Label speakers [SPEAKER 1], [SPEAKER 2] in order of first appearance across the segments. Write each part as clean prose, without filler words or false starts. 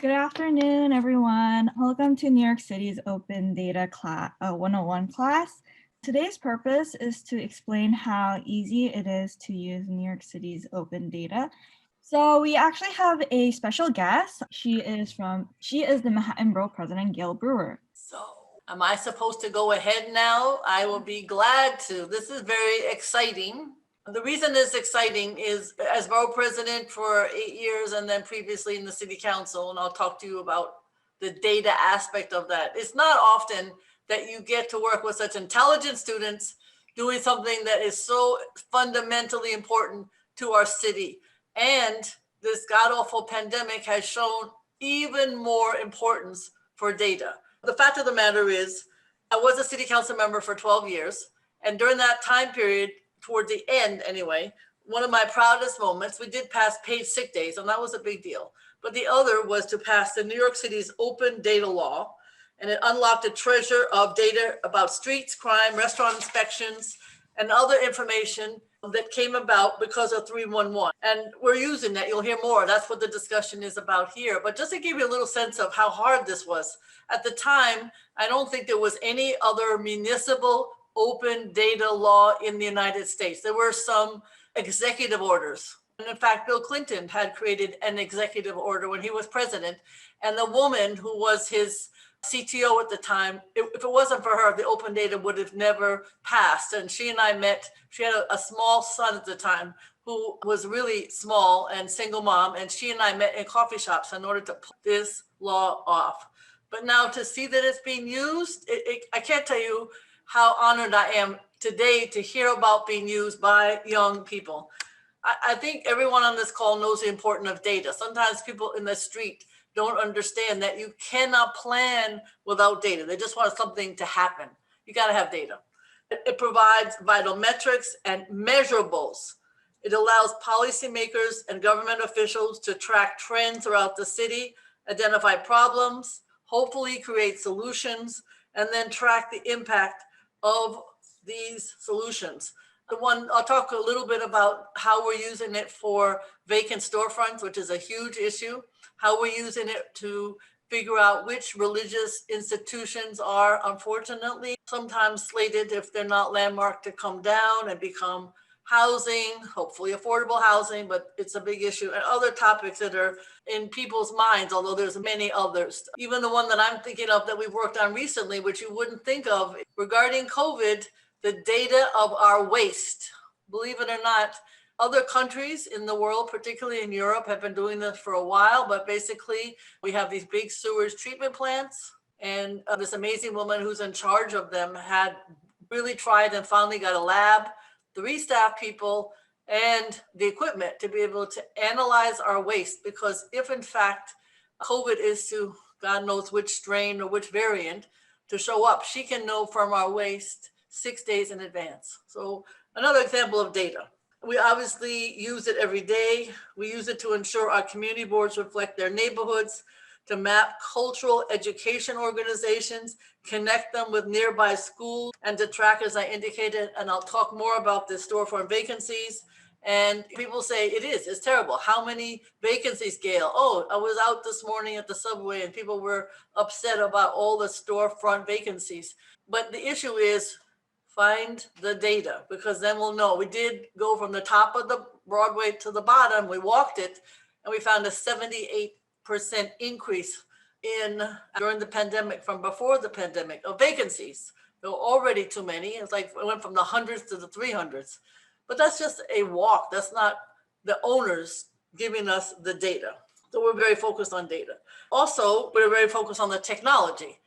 [SPEAKER 1] Good afternoon, everyone. Welcome to New York City's Open Data 101 class. Today's purpose is to explain how easy it is to use New York City's open data. So we actually have a special guest. She is the Manhattan Borough President, Gale Brewer.
[SPEAKER 2] So, am I supposed to go ahead now? I will be glad to. This is very exciting. The reason it's exciting is as borough president for 8 years and then previously in the city council, and I'll talk to you about the data aspect of that. It's not often that you get to work with such intelligent students doing something that is so fundamentally important to our city. And this god-awful pandemic has shown even more importance for data. The fact of the matter is, I was a city council member for 12 years. And during that time period, toward the end anyway, one of my proudest moments, we did pass paid sick days, and that was a big deal. But the other was to pass the New York City's open data law, and it unlocked a treasure of data about streets, crime, restaurant inspections, and other information that came about because of 311. And we're using that. You'll hear more. That's what the discussion is about here. But just to give you a little sense of how hard this was, at the time, I don't think there was any other municipal open data law in the United States. There were some executive orders. And in fact, Bill Clinton had created an executive order when he was president. And the woman who was his CTO at the time, if it wasn't for her, the open data would have never passed. And she and I met. She had a small son at the time who was really small and single mom. And she and I met in coffee shops in order to pull this law off. But now to see that it's being used, I can't tell you how honored I am today to hear about being used by young people. I think everyone on this call knows the importance of data. Sometimes people in the street don't understand that you cannot plan without data. They just want something to happen. You got to have data. It provides vital metrics and measurables. It allows policymakers and government officials to track trends throughout the city, identify problems, hopefully create solutions, and then track the impact of these solutions. I'll talk a little bit about how we're using it for vacant storefronts, which is a huge issue, how we're using it to figure out which religious institutions are, unfortunately, sometimes slated, if they're not landmarked, to come down and become housing, hopefully affordable housing, but it's a big issue, and other topics that are in people's minds, although there's many others. Even the one that I'm thinking of that we've worked on recently, which you wouldn't think of, regarding COVID, the data of our waste. Believe it or not, other countries in the world, particularly in Europe, have been doing this for a while, but basically we have these big sewage treatment plants, and this amazing woman who's in charge of them had really tried and finally got a lab, 3 staff people, and the equipment to be able to analyze our waste. Because if in fact COVID is to God knows which strain or which variant to show up, she can know from our waste 6 days in advance. So another example of data. We obviously use it every day. We use it to ensure our community boards reflect their neighborhoods, to map cultural education organizations, connect them with nearby schools, and to track, as I indicated, and I'll talk more about the storefront vacancies. And people say it's terrible. How many vacancies, Gale? Oh, I was out this morning at the subway and people were upset about all the storefront vacancies. But the issue is find the data, because then we'll know. We did go from the top of the Broadway to the bottom. We walked it and we found a 78% increase during the pandemic from before the pandemic of vacancies. There were already too many. It's like it went from the hundreds to the 300s. But that's just a walk. That's not the owners giving us the data. So we're very focused on data. Also, we're very focused on the technology.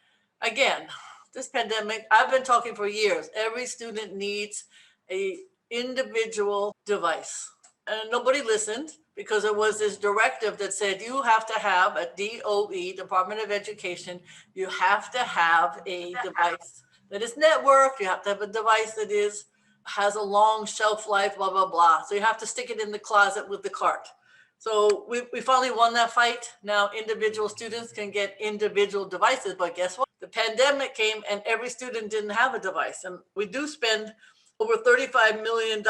[SPEAKER 2] Again, this pandemic, I've been talking for years. Every student needs an individual device. And nobody listened, because there was this directive that said you have to have a DOE, Department of Education, you have to have a device that is networked, you have to have a device that has a long shelf life, blah, blah, blah. So you have to stick it in the closet with the cart. So we finally won that fight. Now individual students can get individual devices, but guess what? The pandemic came and every student didn't have a device. And we do spend over $35 million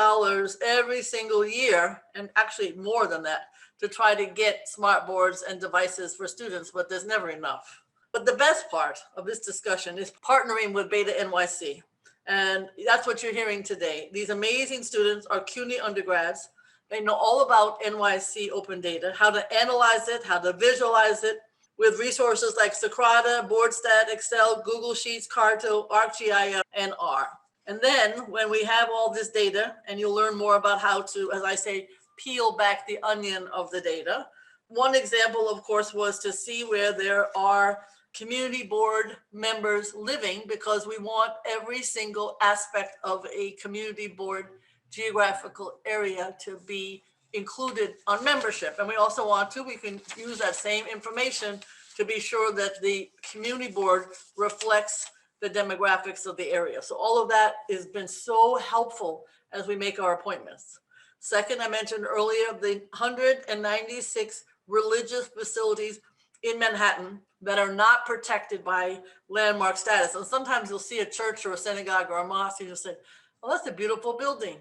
[SPEAKER 2] every single year, and actually more than that, to try to get smart boards and devices for students, but there's never enough. But the best part of this discussion is partnering with BetaNYC. And that's what you're hearing today. These amazing students are CUNY undergrads. They know all about NYC open data, how to analyze it, how to visualize it with resources like Socrata, BoardStat, Excel, Google Sheets, Carto, ArcGIS, and R. And then when we have all this data, and you'll learn more about how to, as I say, peel back the onion of the data. One example, of course, was to see where there are community board members living, because we want every single aspect of a community board geographical area to be included on membership. And we also we can use that same information to be sure that the community board reflects the demographics of the area. So all of that has been so helpful as we make our appointments. Second, I mentioned earlier, the 196 religious facilities in Manhattan that are not protected by landmark status. And sometimes you'll see a church or a synagogue or a mosque and you'll say, well, that's a beautiful building.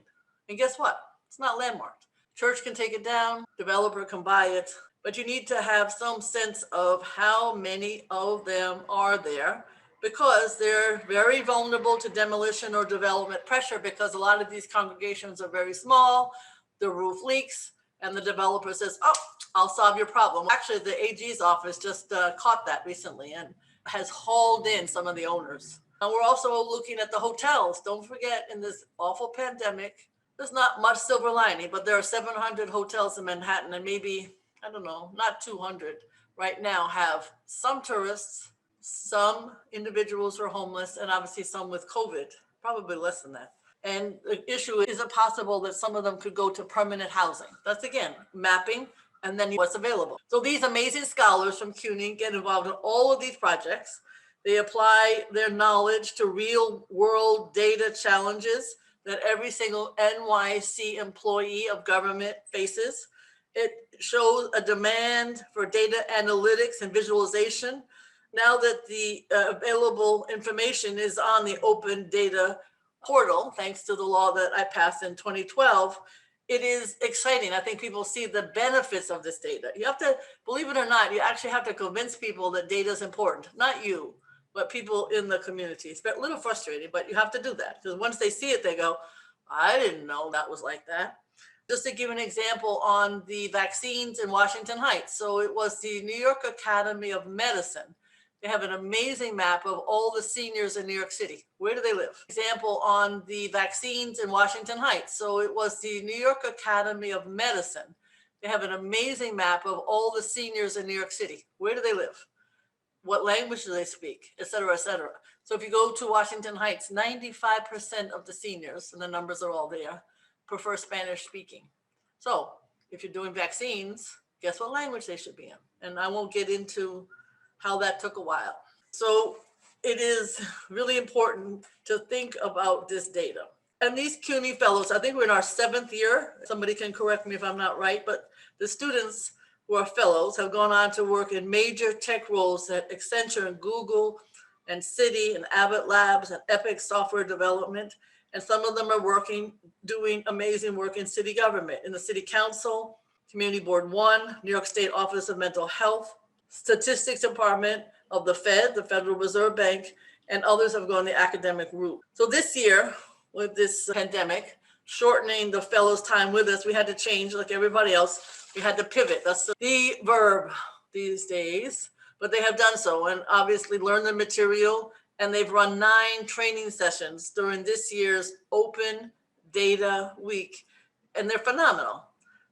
[SPEAKER 2] And guess what? It's not landmarked. Church can take it down, developer can buy it, but you need to have some sense of how many of them are there, because they're very vulnerable to demolition or development pressure, because a lot of these congregations are very small, the roof leaks, and the developer says, oh, I'll solve your problem. Actually, the AG's office just caught that recently and has hauled in some of the owners. And we're also looking at the hotels. Don't forget, in this awful pandemic, there's not much silver lining, but there are 700 hotels in Manhattan, and maybe, I don't know, not 200 right now have some tourists, some individuals who are homeless, and obviously some with COVID, probably less than that. And the issue is it possible that some of them could go to permanent housing? That's, again, mapping and then what's available. So these amazing scholars from CUNY get involved in all of these projects. They apply their knowledge to real world data challenges that every single NYC employee of government faces. It shows a demand for data analytics and visualization. Now that the available information is on the open data portal, thanks to the law that I passed in 2012, it is exciting. I think people see the benefits of this data. You have to, believe it or not, you actually have to convince people that data is important, not you, but people in the community. It's a little frustrating, but you have to do that, because once they see it, they go, I didn't know that was like that. Just to give an example on the vaccines in Washington Heights. So it was the New York Academy of Medicine. They have an amazing map of all the seniors in New York City. Where do they live? Example on the vaccines in Washington Heights. So it was the New York Academy of Medicine. They have an amazing map of all the seniors in New York City. Where do they live? What language do they speak, et cetera, et cetera. So if you go to Washington Heights, 95% of the seniors, and the numbers are all there, prefer Spanish speaking. So if you're doing vaccines, guess what language they should be in? And I won't get into how that took a while. So it is really important to think about this data. And these CUNY fellows, I think we're in our 7th year. Somebody can correct me if I'm not right, but the students who are fellows have gone on to work in major tech roles at Accenture and Google and Citi and Abbott Labs and Epic Software Development. And some of them are doing amazing work in city government, in the city council, Community Board 1, New York State Office of Mental Health, Statistics Department of the Fed, the Federal Reserve Bank, and others have gone the academic route. So this year, with this pandemic, shortening the fellows' time with us, we had to change like everybody else. We had to pivot. That's the verb these days, but they have done so and obviously learned the material. And they've run 9 training sessions during this year's Open Data Week, and they're phenomenal.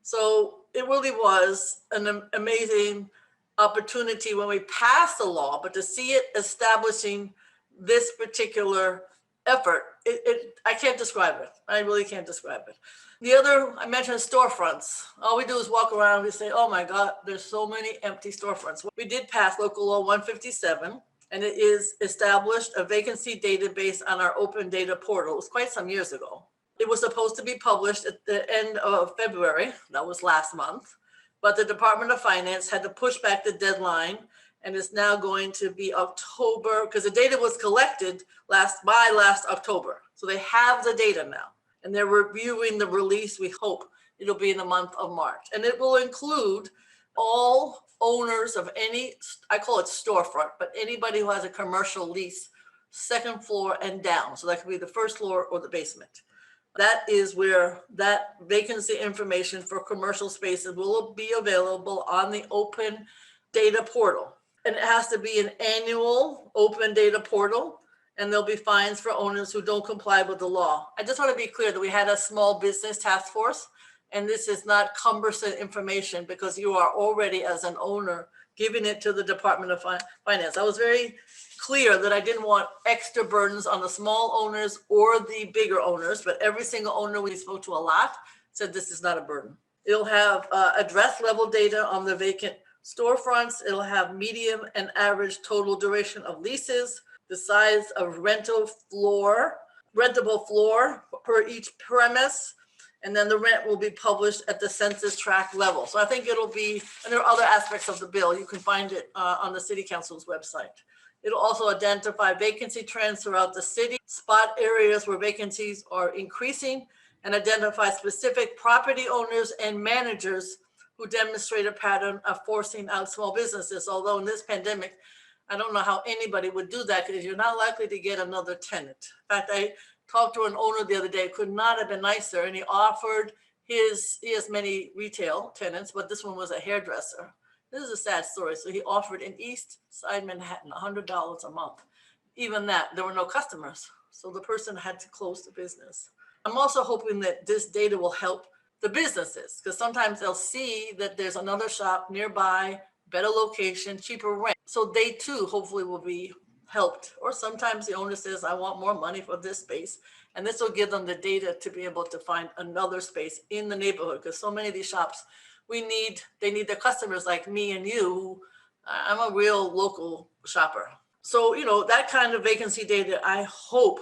[SPEAKER 2] So it really was an amazing opportunity when we passed the law, but to see it establishing this particular effort, I can't describe it. I really can't describe it. The other, I mentioned storefronts. All we do is walk around and we say, oh my God, there's so many empty storefronts. We did pass Local Law 157, and it is established a vacancy database on our open data portal. It was quite some years ago. It was supposed to be published at the end of February. That was last month. But the Department of Finance had to push back the deadline, and it's now going to be October, because the data was collected by last October. So they have the data now, and they're reviewing the release, we hope, It'll be in the month of March, and it will include all owners of any, I call it storefront, but anybody who has a commercial lease, second floor and down. So that could be the first floor or the basement. That is where that vacancy information for commercial spaces will be available on the open data portal. And it has to be an annual open data portal, and there'll be fines for owners who don't comply with the law. I just want to be clear that we had a small business task force, and this is not cumbersome information because you are already, as an owner, giving it to the Department of Finance. I was very clear that I didn't want extra burdens on the small owners or the bigger owners, but every single owner we spoke to a lot said this is not a burden. It'll have address level data on the vacant storefronts. It'll have medium and average total duration of leases, the size of rentable floor per each premise, and then the rent will be published at the census tract level. So I think it'll be, and there are other aspects of the bill. You can find it on the City Council's website. It'll also identify vacancy trends throughout the city, spot areas where vacancies are increasing, and identify specific property owners and managers who demonstrate a pattern of forcing out small businesses. Although in this pandemic, I don't know how anybody would do that because you're not likely to get another tenant. In fact, I talked to an owner the other day, could not have been nicer, and he offered he has many retail tenants, but this one was a hairdresser. This is a sad story. So he offered in East Side Manhattan $100 a month. Even that, there were no customers. So the person had to close the business. I'm also hoping that this data will help the businesses, because sometimes they'll see that there's another shop nearby, better location, cheaper rent. So they too hopefully will be helped. Or sometimes the owner says, I want more money for this space. And this will give them the data to be able to find another space in the neighborhood, because so many of these shops, they need their customers like me and you, who I'm a real local shopper. So, that kind of vacancy data, I hope,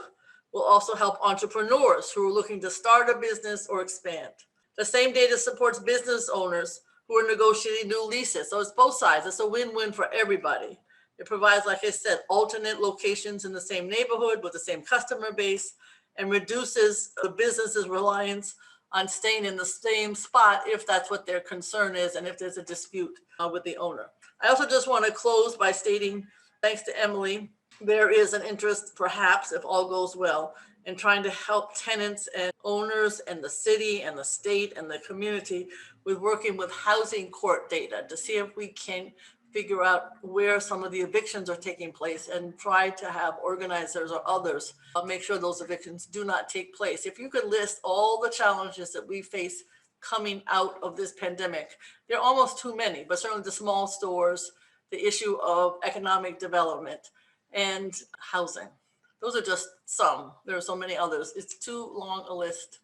[SPEAKER 2] will also help entrepreneurs who are looking to start a business or expand. The same data supports business owners who are negotiating new leases. So it's both sides. It's a win-win for everybody. It provides, like I said, alternate locations in the same neighborhood with the same customer base, and reduces the business's reliance on staying in the same spot if that's what their concern is and if there's a dispute with the owner. I also just want to close by stating, thanks to Emily, there is an interest, perhaps, if all goes well, in trying to help tenants and owners and the city and the state and the community with working with housing court data to see if we can figure out where some of the evictions are taking place and try to have organizers or others make sure those evictions do not take place. If you could list all the challenges that we face coming out of this pandemic, there are almost too many, but certainly the small stores, the issue of economic development and housing. Those are just some. There are so many others. It's too long a list.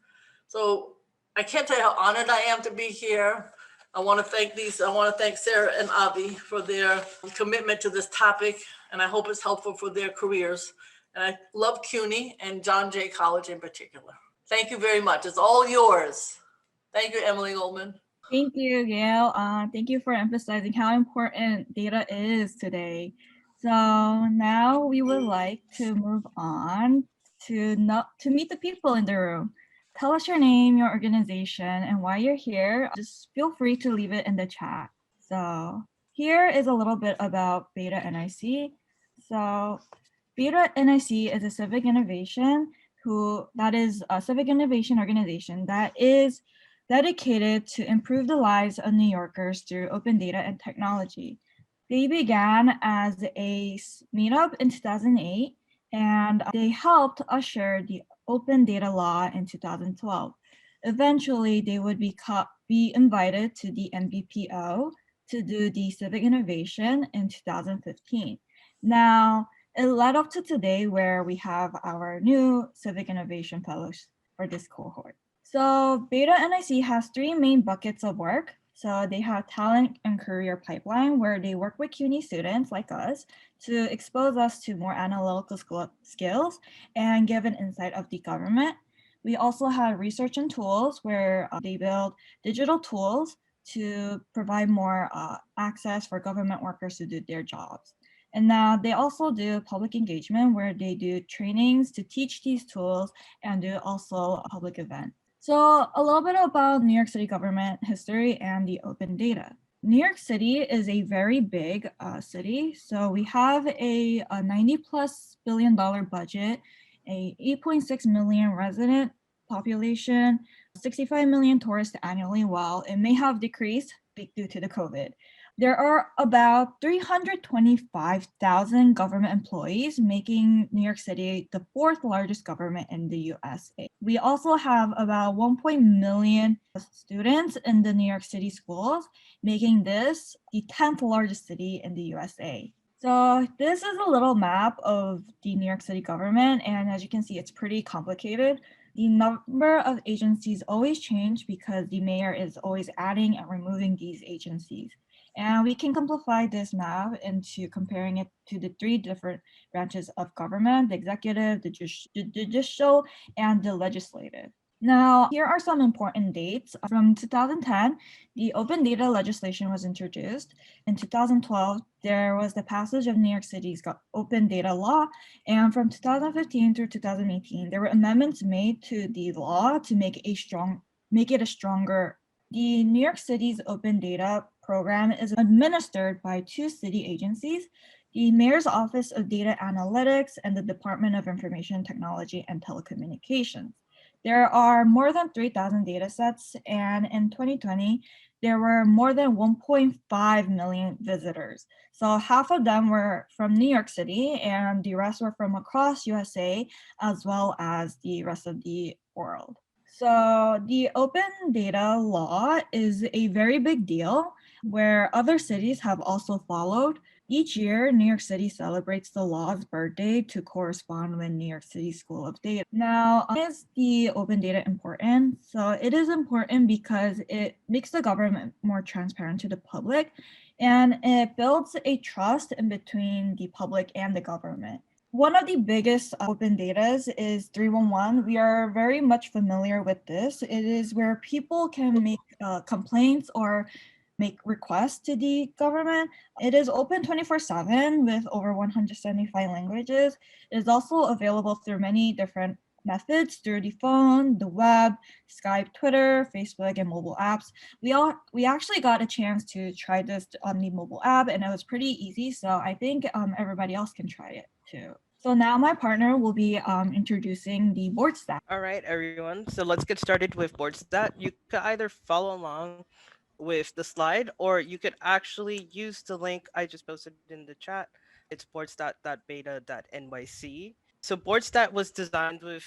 [SPEAKER 2] So I can't tell you how honored I am to be here. I want to thank Sarah and Avi for their commitment to this topic, and I hope it's helpful for their careers. And I love CUNY and John Jay College in particular. Thank you very much. It's all yours. Thank you, Emily Goldman.
[SPEAKER 1] Thank you, Gale. Thank you for emphasizing how important data is today. So now we would like to move on to meet the people in the room. Tell us your name, your organization, and why you're here. Just feel free to leave it in the chat. So here is a little bit about BetaNYC. So BetaNYC is a civic innovation organization that is dedicated to improve the lives of New Yorkers through open data and technology. They began as a meetup in 2008, and they helped usher the open data law in 2012. Eventually, they would be invited to the NBPO to do the civic innovation in 2015. Now, it led up to today where we have our new Civic Innovation Fellows for this cohort. So BetaNYC has three main buckets of work. So they have talent and career pipeline, where they work with CUNY students like us to expose us to more analytical skills and give an insight of the government. We also have research and tools, where they build digital tools to provide more access for government workers to do their jobs. And now they also do public engagement, where they do trainings to teach these tools and do also public events. So, a little bit about New York City government history and the open data. New York City is a very big city. So, we have a 90 plus billion-dollar budget, a 8.6 million resident population, 65 million tourists annually, while it may have decreased due to the COVID. There are about 325,000 government employees, making New York City the fourth largest government in the USA. We also have about 1 million students in the New York City schools, making this the 10th largest city in the USA. So this is a little map of the New York City government, and as you can see, it's pretty complicated. The number of agencies always change because the mayor is always adding and removing these agencies. And we can simplify this map into comparing it to the three different branches of government: the executive, the judicial, and the legislative. Now, here are some important dates. From 2010, the open data legislation was introduced. In 2012, there was the passage of New York City's open data law. And from 2015 through 2018, there were amendments made to the law to make it a stronger. The New York City's open data program is administered by two city agencies: the Mayor's Office of Data Analytics and the Department of Information Technology and Telecommunications. There are more than 3,000 data sets, and in 2020, there were more than 1.5 million visitors. So half of them were from New York City, and the rest were from across USA, as well as the rest of the world. So the open data law is a very big deal where other cities have also followed. Each year, New York City celebrates the law's birthday to correspond with New York City School of Data. Now, why is the open data important? So it is important because it makes the government more transparent to the public, and it builds a trust in between the public and the government. One of the biggest open data is 311. We are very much familiar with this. It is where people can make complaints or make requests to the government. It is open 24/7 with over 175 languages. It is also available through many different methods, through the phone, the web, Skype, Twitter, Facebook, and mobile apps. We actually got a chance to try this on the mobile app, and it was pretty easy. So I think everybody else can try it too. So now my partner will be introducing the board stack.
[SPEAKER 3] All right, everyone. So let's get started with BoardStat. You could either follow along with the slide, or you could actually use the link I just posted in the chat. It's boardstat.beta.nyc. So BoardStat was designed with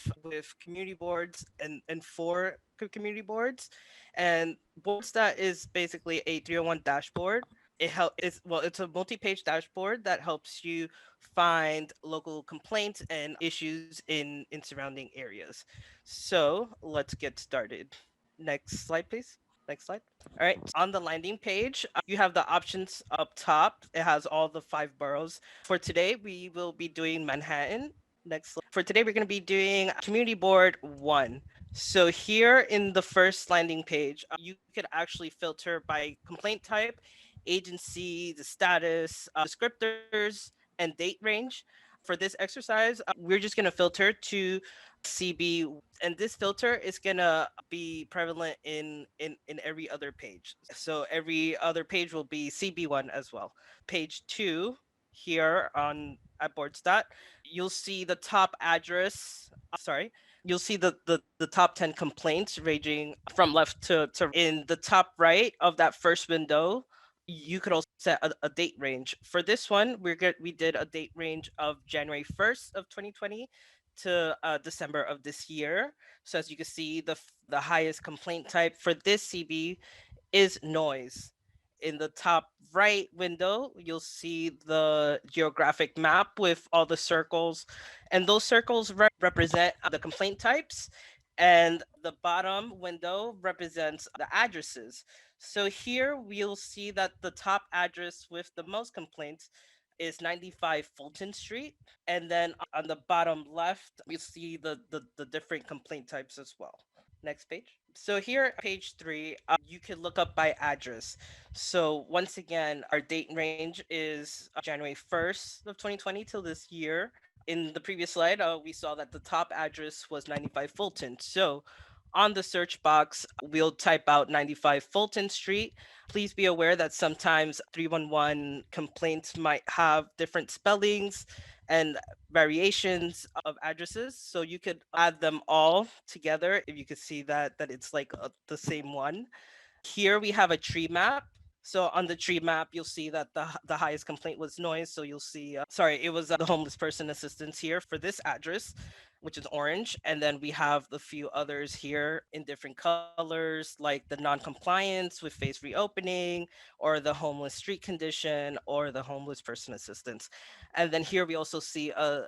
[SPEAKER 3] community boards and for community boards, and BoardStat is basically a 301 dashboard. It's a multi-page dashboard that helps you find local complaints and issues in surrounding areas. So let's get started. Next slide, please. Next slide. All right. On the landing page, you have the options up top. It has all the 5 boroughs. For today, we will be doing Manhattan. Next slide. For today, we're going to be doing Community Board 1. So here in the first landing page, you could actually filter by complaint type, agency, the status, descriptors, and date range. For this exercise, we're just going to filter to CB, and this filter is gonna be prevalent in every other page. So every other page will be CB1 as well. Page 2 here on at BoardStat, you'll see the top address. Sorry, you'll see the top 10 complaints ranging from left to in the top right of that first window. You could also set a date range. For this one, we did a date range of January 1st of 2020 to December of this year. So as you can see, the highest complaint type for this CB is noise. In the top right window, you'll see the geographic map with all the circles, and those circles represent the complaint types, and the bottom window represents the addresses. So here we'll see that the top address with the most complaints is 95 Fulton Street. And then on the bottom left, we see the different complaint types as well. Next page. So here, page 3, you can look up by address. So once again, our date range is January 1st of 2020 till this year. In the previous slide, we saw that the top address was 95 Fulton. So On the search box, we'll type out 95 Fulton Street. Please be aware that sometimes 311 complaints might have different spellings and variations of addresses. So you could add them all together if you could see that it's like the same one. Here we have a tree map. So on the tree map, you'll see that the highest complaint was noise. So you'll see, sorry, it was the homeless person assistance here for this address, which is orange. And then we have the few others here in different colors, like the non-compliance with phase reopening, or the homeless street condition, or the homeless person assistance. And then here we also see a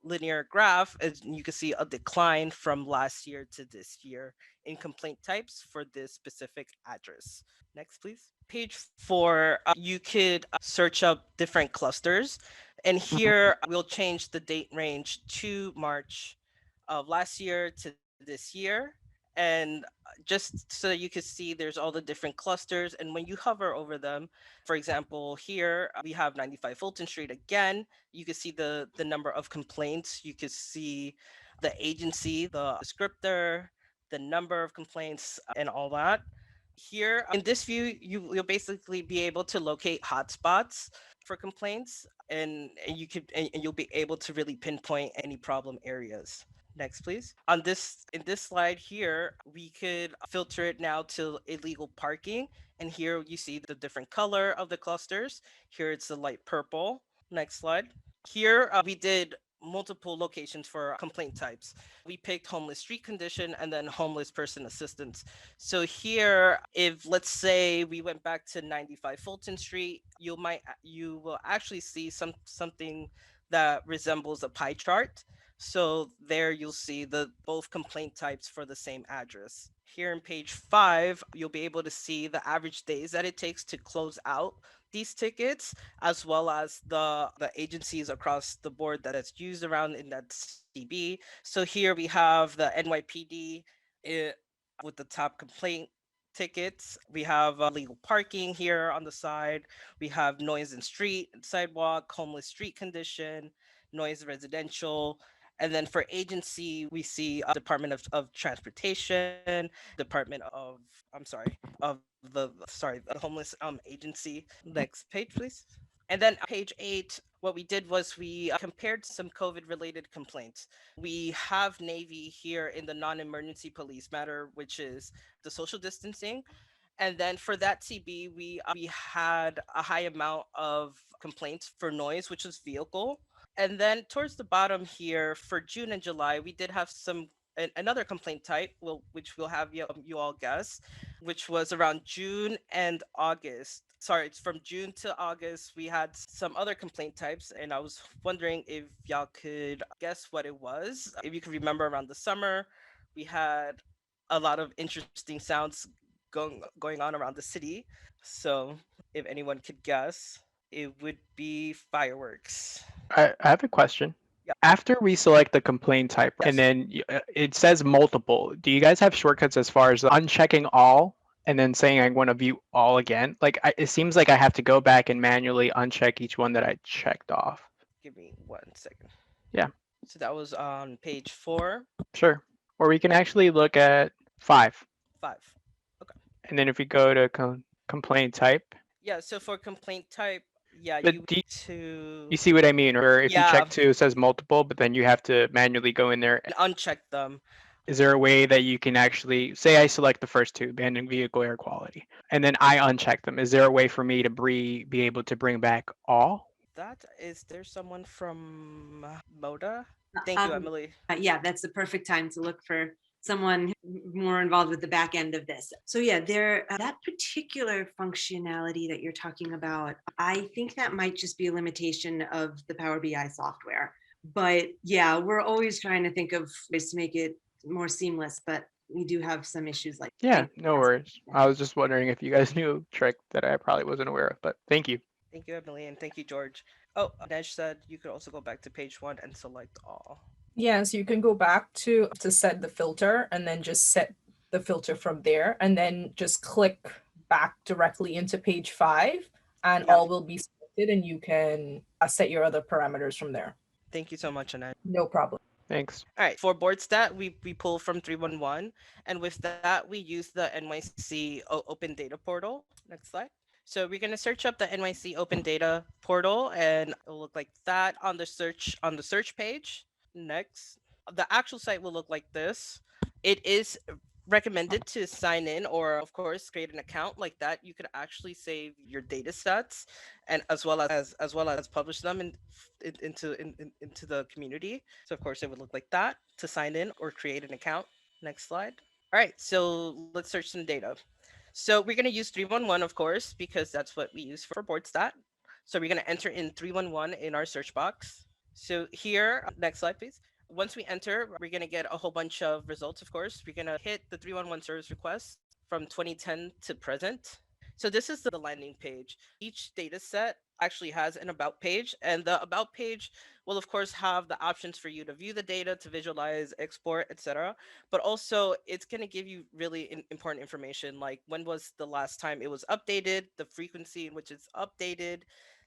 [SPEAKER 3] linear graph, as you can see a decline from last year to this year in complaint types for this specific address. Next, please. Page 4, you could search up different clusters. And here we'll change the date range to March of last year to this year. And just so you can see, there's all the different clusters. And when you hover over them, for example, here we have 95 Fulton Street again. You can see the number of complaints. You can see the agency, the descriptor, the number of complaints, and all that. Here in this view, you'll basically be able to locate hotspots for complaints, and you could and you'll be able to really pinpoint any problem areas. Next, please. In this slide here, we could filter it now to illegal parking. And here you see the different color of the clusters. Here it's the light purple. Next slide. Here we did multiple locations for complaint types. We picked homeless street condition and then homeless person assistance. So here, if let's say we went back to 95 Fulton Street, you will actually see something that resembles a pie chart. So there you'll see the both complaint types for the same address. Here in page 5, you'll be able to see the average days that it takes to close out these tickets, as well as the agencies across the board that it's used around in that CB. So here we have the NYPD with the top complaint tickets. We have legal parking here on the side. We have noise in street, sidewalk, homeless street condition, noise residential. And then for agency, we see Department of Transportation, Department of, I'm sorry, of the homeless agency. Next page, please. And then page 8, what we did was we compared some COVID related complaints. We have Navy here in the non-emergency police matter, which is the social distancing. And then for that TB, we had a high amount of complaints for noise, which was vehicle. And then towards the bottom here for June and July, we did have another complaint type, which we'll have you all guess, which was around June and August. Sorry, it's from June to August. We had some other complaint types, and I was wondering if y'all could guess what it was. If you could remember, around the summer, we had a lot of interesting sounds going on around the city. So if anyone could guess, it would be fireworks.
[SPEAKER 4] I have a question.
[SPEAKER 3] Yeah.
[SPEAKER 4] After we select the complaint type,
[SPEAKER 3] Yes.
[SPEAKER 4] and then it says multiple, do you guys have shortcuts as far as unchecking all and then saying I want to view all again? Like it seems like I have to go back and manually uncheck each one that I checked off.
[SPEAKER 3] Give me 1 second.
[SPEAKER 4] Yeah.
[SPEAKER 3] So that was on page 4.
[SPEAKER 4] Sure. Or we can actually look at 5.
[SPEAKER 3] 5. Okay.
[SPEAKER 4] And then if we go to complaint type.
[SPEAKER 3] Yeah, so for complaint type, yeah,
[SPEAKER 4] But you see what I mean? Or if you check 2, it says multiple, but then you have to manually go in there
[SPEAKER 3] and uncheck them.
[SPEAKER 4] Is there a way that you can actually say I select the first 2, abandoned vehicle air quality, and then I uncheck them? Is there a way for me to be able to bring back all?
[SPEAKER 3] Is there someone from MODA? Thank you, Emily.
[SPEAKER 5] Yeah, that's the perfect time to look for someone more involved with the back end of this. So yeah, that particular functionality that you're talking about, I think that might just be a limitation of the Power BI software. But yeah, we're always trying to think of ways to make it more seamless, but we do have some issues like that.
[SPEAKER 4] Yeah, no worries. I was just wondering if you guys knew a trick that I probably wasn't aware of, but thank you.
[SPEAKER 3] Thank you, Emily, and thank you, George. Oh, Nesh said you could also go back to page 1 and select all.
[SPEAKER 6] Yeah, so you can go back to set the filter and then just set the filter from there and then just click back directly into page 5 and all will be selected and you can set your other parameters from there.
[SPEAKER 3] Thank you so much, Annette.
[SPEAKER 6] No problem.
[SPEAKER 4] Thanks.
[SPEAKER 3] All right, for BoardStat, we pull from 311, and with that, we use the NYC Open Data Portal. Next slide. So we're gonna search up the NYC Open Data Portal, and it'll look like that on the search page. Next, the actual site will look like this. It is recommended to sign in, or of course create an account. Like that you could actually save your data sets, and as well as publish them into the community. So of course it would look like that to sign in or create an account. Next slide. All right, so let's search some data. So we're going to use 311, of course, because that's what we use for BoardStat. So we're going to enter in 311 in our search box. So here, next slide, please. Once we enter, we're going to get a whole bunch of results, of course. We're going to hit the 311 service request from 2010 to present. So this is the landing page. Each data set actually has an about page, and the about page will of course have the options for you to view the data, to visualize, export, etc. But also it's going to give you really important information, like when was the last time it was updated, the frequency in which it's updated,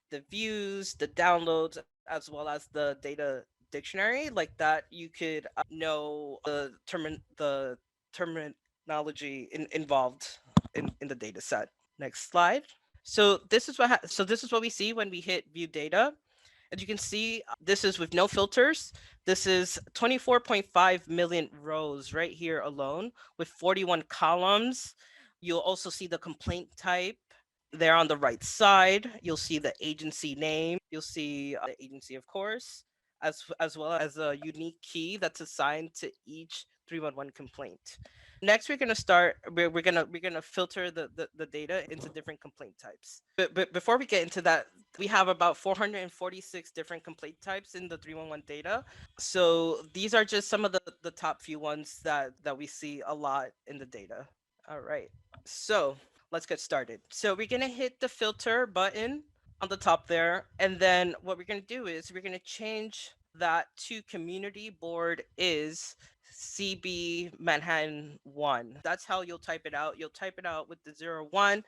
[SPEAKER 3] the views, the downloads, as well as the data dictionary. Like that you could know the terminology involved in the data set. Next slide. So this is what we see when we hit view data. As you can see, this is with no filters. This is 24.5 million rows right here alone with 41 columns. You'll also see the complaint type there on the right side. You'll see the agency name. You'll see the agency, of course, as well as a unique key that's assigned to each 311 complaint. Next, we're gonna filter the data into different complaint types. But before we get into that, we have about 446 different complaint types in the 311 data. So these are just some of the top few ones that we see a lot in the data. All right. So let's get started. So we're gonna hit the filter button on the top there, and then what we're gonna do is we're gonna change that to community board is CB Manhattan 1. That's how you'll type it out. You'll type it out with the 01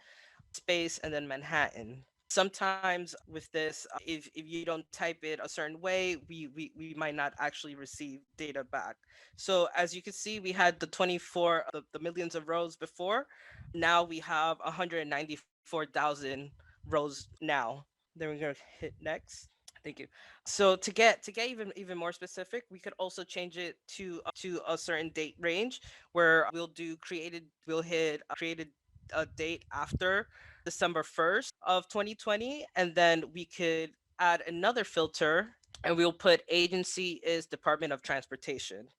[SPEAKER 3] space and then Manhattan. Sometimes with this, if you don't type it a certain way, we might not actually receive data back. So as you can see, we had the 24, the millions of rows before. Now we have 194,000 rows now. Then we're gonna hit next. Thank you. So to get even more specific, we could also change it to a certain date range where we'll hit created a date after December 1st of 2020, and then we could add another filter and we'll put agency is Department of Transportation.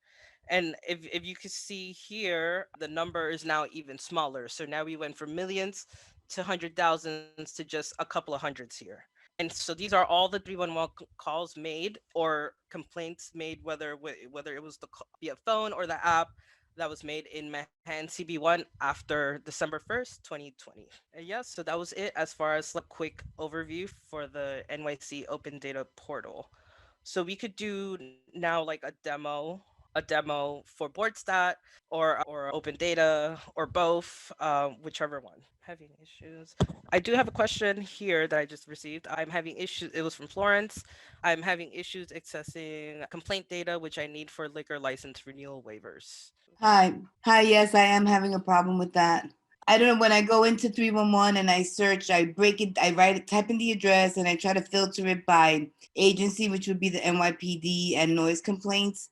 [SPEAKER 3] And if you can see here, the number is now even smaller. So now we went from millions to hundred thousands to just a couple of hundreds here. And so these are all the 311 calls made or complaints made, whether it was via phone or the app that was made in Manhattan CB1 after December 1st, 2020. And yes, so that was it as far as a quick overview for the NYC Open Data Portal. So we could do now like a demo for BoardStat or Open Data or both, whichever one. Having issues. I do have a question here that I just received. I'm having issues. It was from Florence. I'm having issues accessing complaint data, which I need for liquor license renewal waivers.
[SPEAKER 7] Hi. Yes, I am having a problem with that. I don't know, when I go into 311 and I search, I break it, I write it, type in the address, and I try to filter it by agency, which would be the NYPD and noise complaints.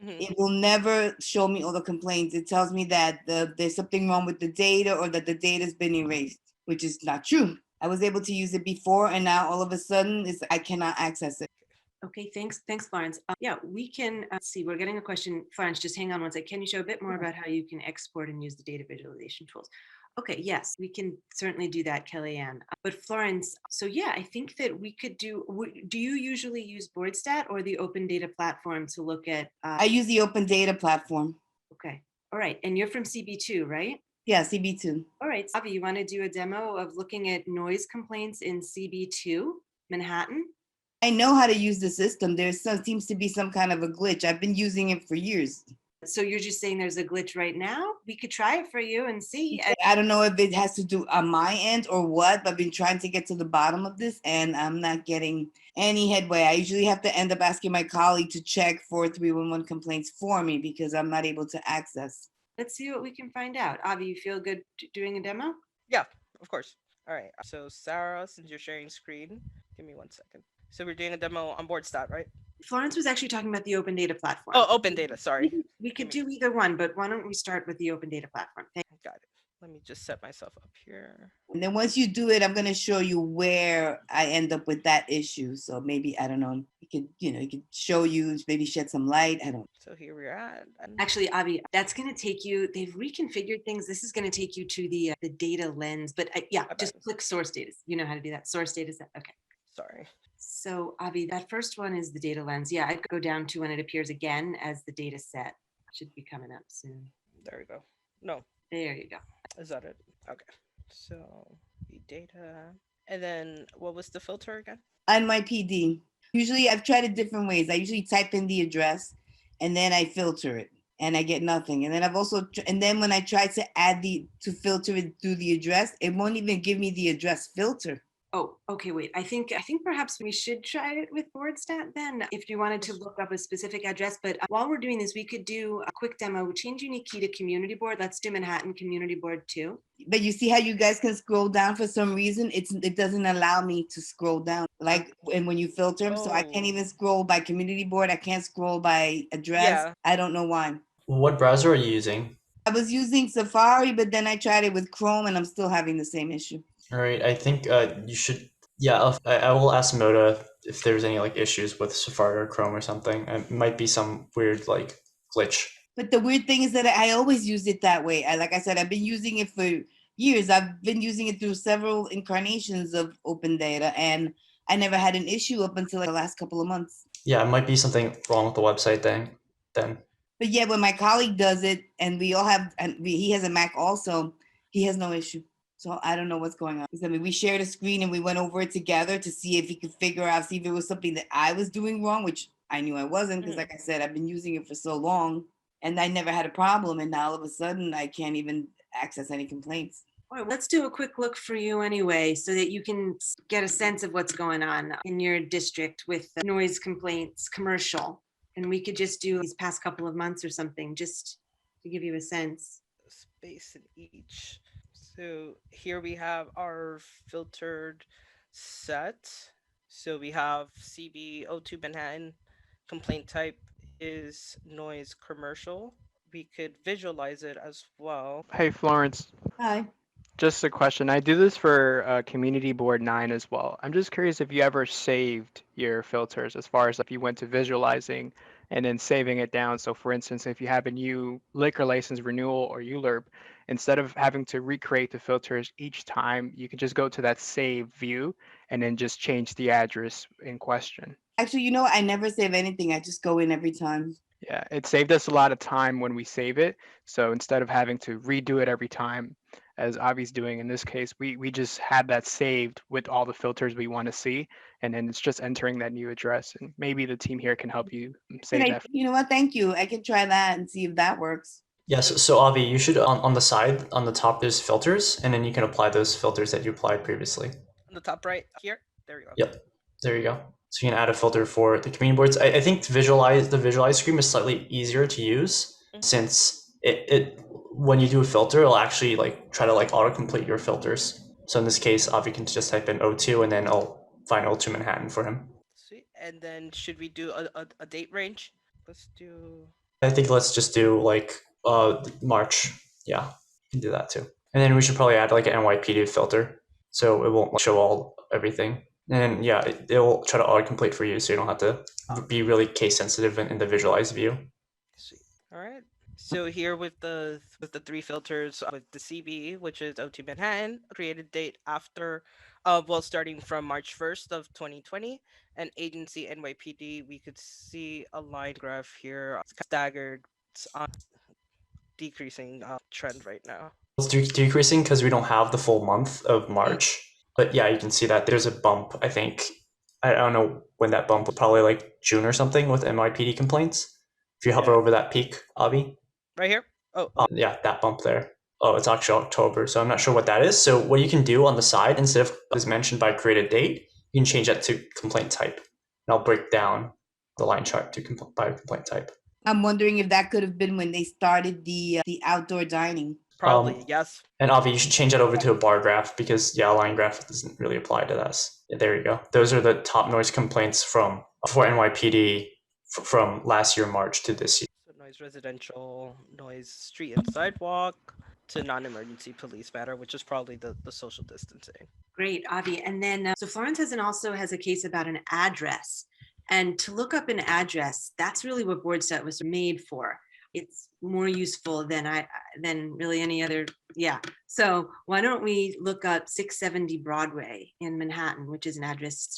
[SPEAKER 7] It will never show me all the complaints. It tells me that there's something wrong with the data or that the data's been erased, which is not true. I was able to use it before, and now all of a sudden I cannot access it.
[SPEAKER 5] Okay, thanks, Florence. Yeah, we can see, we're getting a question. Florence, just hang on one sec. Can you show a bit more about how you can export and use the data visualization tools? Okay, yes, we can certainly do that, Kellyanne. But Florence, so yeah, I think that we could do you usually use BoardStat or the open data platform to look at?
[SPEAKER 7] I use the open data platform.
[SPEAKER 5] Okay, all right. And you're from CB2, right?
[SPEAKER 7] Yeah, CB2.
[SPEAKER 5] All right, Savi, you want to do a demo of looking at noise complaints in CB2, Manhattan?
[SPEAKER 7] I know how to use the system. Seems to be some kind of a glitch. I've been using it for years.
[SPEAKER 5] So you're just saying there's a glitch right now? We could try it for you and see.
[SPEAKER 7] I don't know if it has to do on my end or what, but I've been trying to get to the bottom of this and I'm not getting any headway. I usually have to end up asking my colleague to check for 311 complaints for me because I'm not able to access.
[SPEAKER 5] Let's see what we can find out. Avi, you feel good doing a demo?
[SPEAKER 3] Yeah, of course. All right. So Sarah, since you're sharing screen, give me 1 second. So we're doing a demo on BoardStat, right?
[SPEAKER 5] Florence was actually talking about the open data platform.
[SPEAKER 3] Oh, open data. Sorry.
[SPEAKER 5] We could do either one, but why don't we start with the open data platform?
[SPEAKER 3] Got it. Let me just set myself up here.
[SPEAKER 7] And then once you do it, I'm going to show you where I end up with that issue. So maybe, I don't know, it could show you, maybe shed some light. I don't.
[SPEAKER 3] So here we're at.
[SPEAKER 5] Actually, Avi, that's going to take you, they've reconfigured things. This is going to take you to the data lens, but just click source data. You know how to do that. Source data set. Okay.
[SPEAKER 3] Sorry.
[SPEAKER 5] So Avi, that first one is the data lens. Yeah, I'd go down to when it appears again as the data set. Should be coming up soon.
[SPEAKER 3] There we go. No.
[SPEAKER 5] There you go.
[SPEAKER 3] Is that it? Okay. So the data. And then what was the filter again?
[SPEAKER 7] NYPD. Usually I've tried it different ways. I usually type in the address and then I filter it and I get nothing. And then and then when I try to to filter it through the address, it won't even give me the address filter.
[SPEAKER 5] Oh, okay, wait. I think perhaps we should try it with BoardStat then, if you wanted to look up a specific address. But while we're doing this, we could do a quick demo. Change unique key to community board. Let's do Manhattan community board too.
[SPEAKER 7] But you see how you guys can scroll down for some reason? It doesn't allow me to scroll down. And when you filter them, so I can't even scroll by community board. I can't scroll by address.
[SPEAKER 3] Yeah.
[SPEAKER 7] I don't know why.
[SPEAKER 8] What browser are you using?
[SPEAKER 7] I was using Safari, but then I tried it with Chrome and I'm still having the same issue.
[SPEAKER 8] All right, I think you should. Yeah, I will ask Moda if there's any issues with Safari or Chrome or something. It might be some weird glitch.
[SPEAKER 7] But the weird thing is that I always used it that way. Like I said, I've been using it for years. I've been using it through several incarnations of open data, and I never had an issue up until the last couple of months.
[SPEAKER 8] Yeah, it might be something wrong with the website then.
[SPEAKER 7] But yeah, when my colleague does it, and he has a Mac also, he has no issue. So I don't know what's going on. I mean, we shared a screen and we went over it together to see if he could see if it was something that I was doing wrong, which I knew I wasn't, because like I said, I've been using it for so long and I never had a problem. And now all of a sudden I can't even access any complaints.
[SPEAKER 5] All right, let's do a quick look for you anyway, so that you can get a sense of what's going on in your district with noise complaints, commercial. And we could just do these past couple of months or something, just to give you a sense.
[SPEAKER 3] Space in each. So here we have our filtered set. So we have CB02 Manhattan. Complaint type is noise commercial. We could visualize it as well.
[SPEAKER 4] Hey, Florence.
[SPEAKER 7] Hi.
[SPEAKER 4] Just a question. I do this for Community Board 9 as well. I'm just curious if you ever saved your filters as far as if you went to visualizing and then saving it down. So for instance, if you have a new liquor license renewal or ULURP, instead of having to recreate the filters each time, you can just go to that save view and then just change the address in question.
[SPEAKER 7] Actually, I never save anything. I just go in every time.
[SPEAKER 4] Yeah, it saved us a lot of time when we save it. So instead of having to redo it every time, as Avi's doing in this case, we just had that saved with all the filters we want to see. And then it's just entering that new address. And maybe the team here can help you save that.
[SPEAKER 7] You know what? Thank you. I can try that and see if that works.
[SPEAKER 8] Yes, so Avi, you should on the side, on the top, there's filters, and then you can apply those filters that you applied previously.
[SPEAKER 3] On the top right here, there you go.
[SPEAKER 8] Yep, there you go. So you can add a filter for the community boards. I think the visualize screen is slightly easier to use since it when you do a filter, it'll actually try to autocomplete your filters. So in this case, Avi can just type in O2 and then I'll find O2 Manhattan for him.
[SPEAKER 3] Sweet. And then should we do a date range? Let's do.
[SPEAKER 8] I think let's just do March. Yeah, you can do that too. And then we should probably add an NYPD filter so it won't show everything. And yeah, it'll try to autocomplete for you so you don't have to be really case sensitive in the visualize view.
[SPEAKER 3] Sweet. All right. So here with the three filters with the CB, which is O2 Manhattan, created date after, starting from March 1st of 2020, and agency NYPD, we could see a line graph here, staggered, decreasing trend right now.
[SPEAKER 8] It's decreasing because we don't have the full month of March. But yeah, you can see that there's a bump, I think. I don't know when that bump was, probably June or something with NYPD complaints. If you hover over that peak, Avi,
[SPEAKER 3] Right here? Oh,
[SPEAKER 8] yeah, that bump there. Oh, it's actually October, so I'm not sure what that is. So what you can do on the side, instead of as mentioned by create a date, you can change that to complaint type. And I'll break down the line chart to by complaint type.
[SPEAKER 7] I'm wondering if that could have been when they started the outdoor dining.
[SPEAKER 3] probably, yes.
[SPEAKER 8] And Avi, you should change that over to a bar graph because a line graph doesn't really apply to this. Yeah, there you go. Those are the top noise complaints for NYPD from last year March to this year.
[SPEAKER 3] So noise residential, noise street and sidewalk, to non-emergency police matter, which is probably the social distancing.
[SPEAKER 5] Great, Avi. And then, so Florence also has a case about an address. And to look up an address, that's really what BoardStat was made for. It's more useful than really any other. Yeah. So why don't we look up 670 Broadway in Manhattan, which is an address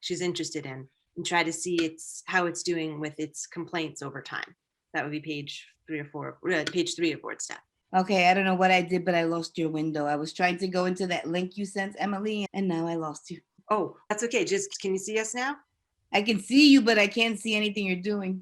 [SPEAKER 5] she's interested in, and try to see how it's doing with its complaints over time. That would be page 3 of BoardStat.
[SPEAKER 7] Okay, I don't know what I did, but I lost your window. I was trying to go into that link you sent, Emily, and now I lost you.
[SPEAKER 5] Oh, that's okay. Can you see us now?
[SPEAKER 7] I can see you, but I can't see anything you're doing.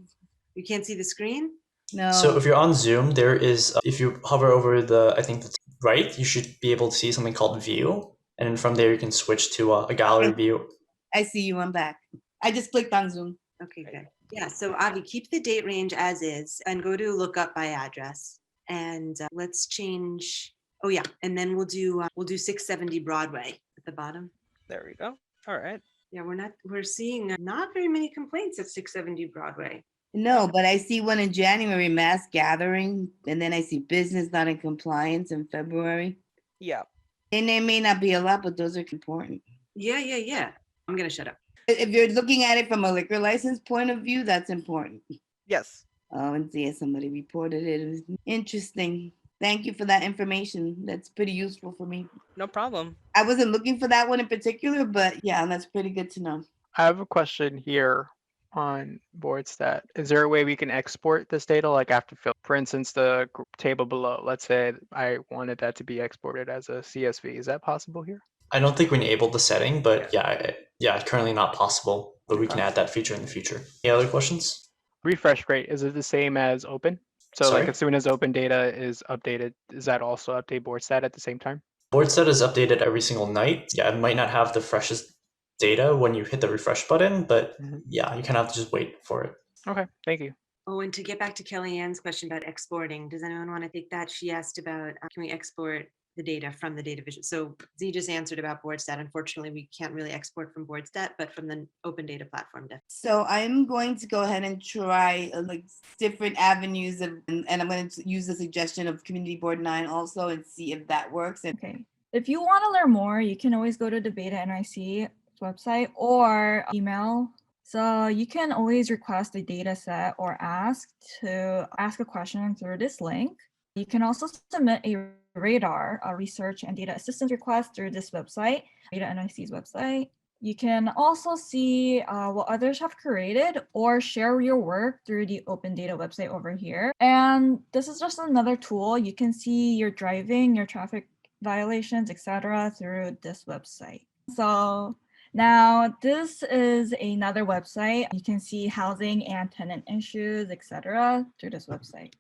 [SPEAKER 5] You can't see the screen?
[SPEAKER 7] No.
[SPEAKER 8] So if you're on Zoom, there is, if you hover over I think that's right, you should be able to see something called view. And then from there, you can switch to a gallery view.
[SPEAKER 7] I see you, I'm back. I just clicked on Zoom.
[SPEAKER 5] Okay, good. Yeah, so Avi, keep the date range as is and go to look up by address. And let's change, oh yeah, and then we'll do 670 Broadway at the bottom.
[SPEAKER 3] There we go. All right.
[SPEAKER 5] Yeah, we're seeing not very many complaints at 670 Broadway.
[SPEAKER 7] No, but I see one in January, mass gathering, and then I see business not in compliance in February.
[SPEAKER 3] Yeah.
[SPEAKER 7] And there may not be a lot, but those are important.
[SPEAKER 5] Yeah. I'm gonna shut up.
[SPEAKER 7] If you're looking at it from a liquor license point of view, that's important.
[SPEAKER 3] Yes.
[SPEAKER 7] Oh, and see, somebody reported it. It was interesting. Thank you for that information. That's pretty useful for me.
[SPEAKER 3] No problem.
[SPEAKER 7] I wasn't looking for that one in particular, but yeah, that's pretty good to know.
[SPEAKER 4] I have a question here on BoardStat. Is there a way we can export this data like after fill? For instance, the table below, let's say I wanted that to be exported as a CSV. Is that possible here?
[SPEAKER 8] I don't think we enabled the setting, but yeah, currently not possible, but we can add that feature in the future. Any other questions?
[SPEAKER 4] Refresh rate, is it the same as open? So
[SPEAKER 8] Sorry?
[SPEAKER 4] like as soon as open data is updated, does that also update BoardStat at the same time?
[SPEAKER 8] BoardStat is updated every single night. Yeah, it might not have the freshest data when you hit the refresh button, but yeah, you kind of have to just wait for it.
[SPEAKER 4] Okay, thank you.
[SPEAKER 5] Oh, and to get back to Kellyanne's question about exporting, does anyone want to take that? She asked about can we export the data from the data vision? So Z just answered about BoardStat. Unfortunately, we can't really export from BoardStat, but from the open data platform. Definitely.
[SPEAKER 7] So I'm going to go ahead and try like different avenues of, and I'm going to use the suggestion of Community Board 9 also and see if that works.
[SPEAKER 1] Okay. If you want to learn more, you can always go to the BetaNYC website or email. So you can always request a data set or ask a question through this link. You can also submit a radar, a research and data assistance request through this website, BetaNYC's website. You can also see what others have created or share your work through the open data website over here. And this is just another tool. You can see your driving, your traffic violations, etc. through this website. So now this is another website. You can see housing and tenant issues, etc. through this website.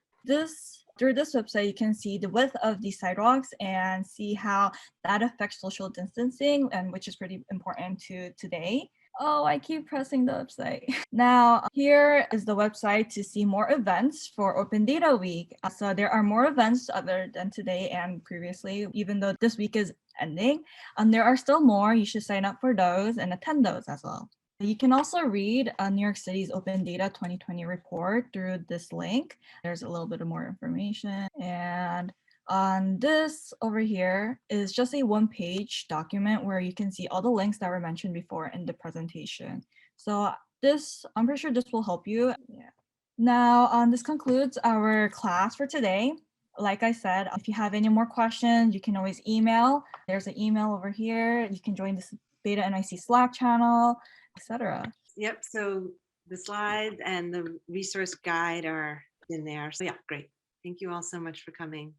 [SPEAKER 1] Through this website, you can see the width of the sidewalks and see how that affects social distancing, and which is pretty important to today. Oh, I keep pressing the website. Now, here is the website to see more events for Open Data Week. So there are more events other than today and previously, even though this week is ending. There are still more. You should sign up for those and attend those as well. You can also read New York City's Open Data 2020 report through this link. There's a little bit of more information. And on this over here is just a one-page document where you can see all the links that were mentioned before in the presentation. So I'm pretty sure this will help you. Yeah. Now, this concludes our class for today. Like I said, if you have any more questions, you can always email. There's an email over here. You can join this BetaNYC Slack channel, etc.
[SPEAKER 5] Yep, so the slides and the resource guide are in there. So yeah, great. Thank you all so much for coming.